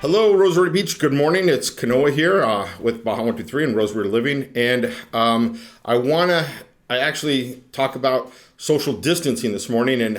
Hello, Rosarito Beach. Good morning. It's Kanoa here with Baja 123 and Rosarito Living. And I actually talk about social distancing this morning and,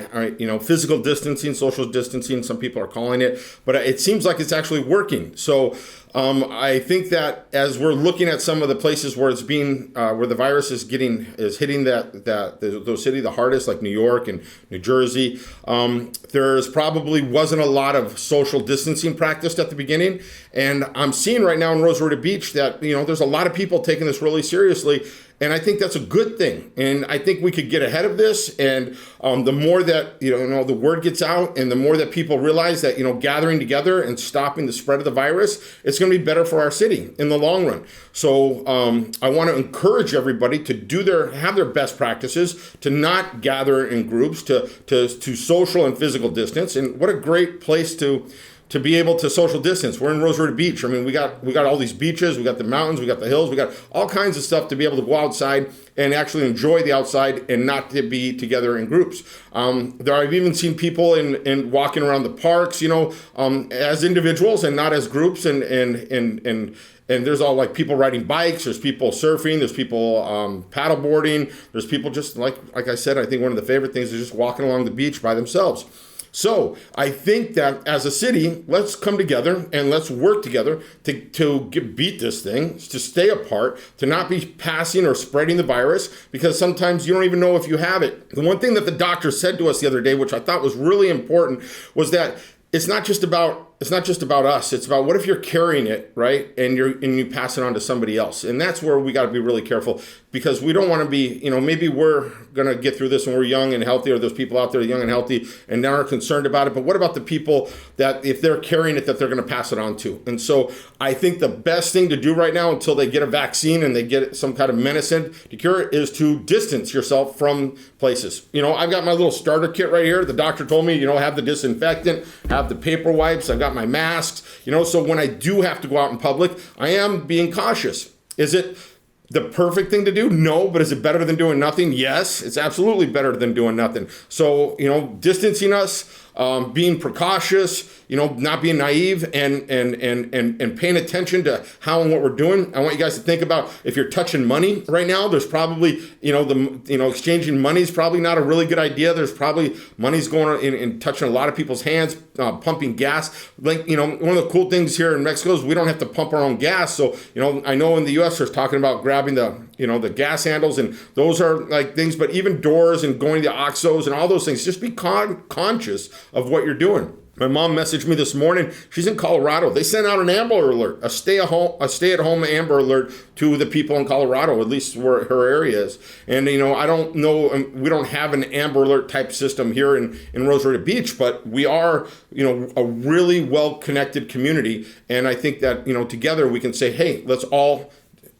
physical distancing, social distancing, some people are calling it, but it seems like it's actually working. So I think that as we're looking at some of the places where where the virus is hitting those cities the hardest, like New York and New Jersey, there's probably wasn't a lot of social distancing practiced at the beginning. And I'm seeing right now in Rosarito Beach that, there's a lot of people taking this really seriously. And I think that's a good thing. And I think we could get ahead of this. And the more that, the word gets out and the more that people realize that, gathering together and stopping the spread of the virus, it's going to be better for our city in the long run. So I want to encourage everybody to have their best practices, to not gather in groups, to social and physical distance. And what a great place to be able to social distance. We're in Rosarito Beach. I mean, we got all these beaches, we got the mountains, we got the hills, we got all kinds of stuff to be able to go outside and actually enjoy the outside and not to be together in groups. I've even seen people in walking around the parks, as individuals and not as groups, and there's all like people riding bikes, there's people surfing, there's people paddleboarding, there's people just like I said, I think one of the favorite things is just walking along the beach by themselves. So I think that as a city, let's come together and let's work together to beat this thing, to stay apart, to not be passing or spreading the virus, because sometimes you don't even know if you have it. The one thing that the doctor said to us the other day, which I thought was really important, was that it's not just about us. It's about what if you're carrying it, right? And you pass it on to somebody else. And that's where we got to be really careful, because we don't want to be, maybe we're going to get through this when we're young and healthy, or there's people out there young and healthy and now are concerned about it. But what about the people that if they're carrying it, that they're going to pass it on to? And so I think the best thing to do right now until they get a vaccine and they get some kind of medicine to cure it is to distance yourself from places. I've got my little starter kit right here. The doctor told me, have the disinfectant, have the paper wipes, I've got my masks, so when I do have to go out in public, I am being cautious. Is it the perfect thing to do? No, but is it better than doing nothing? Yes, it's absolutely better than doing nothing. So, distancing us, being precautious, not being naive, and paying attention to how and what we're doing. I want you guys to think about, if you're touching money right now, there's probably, exchanging money is probably not a really good idea. There's probably money's going and touching a lot of people's hands, pumping gas. Like, one of the cool things here in Mexico is we don't have to pump our own gas. So, I know in the US there's talking about grabbing the gas handles, and those are like things, but even doors and going to the OXXOs and all those things, just be conscious of what you're doing. My mom messaged me this morning. She's in Colorado. They sent out an Amber Alert, a stay-at-home Amber Alert to the people in Colorado, at least where her area is. And, I don't know, we don't have an Amber Alert type system here in Rosarito Beach, but we are, a really well-connected community. And I think that, together we can say, hey, let's all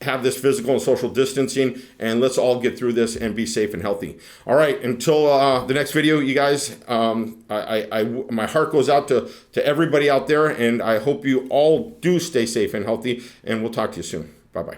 have this physical and social distancing, and let's all get through this and be safe and healthy. All right, until the next video, you guys, my heart goes out to everybody out there, and I hope you all do stay safe and healthy, and we'll talk to you soon. Bye-bye.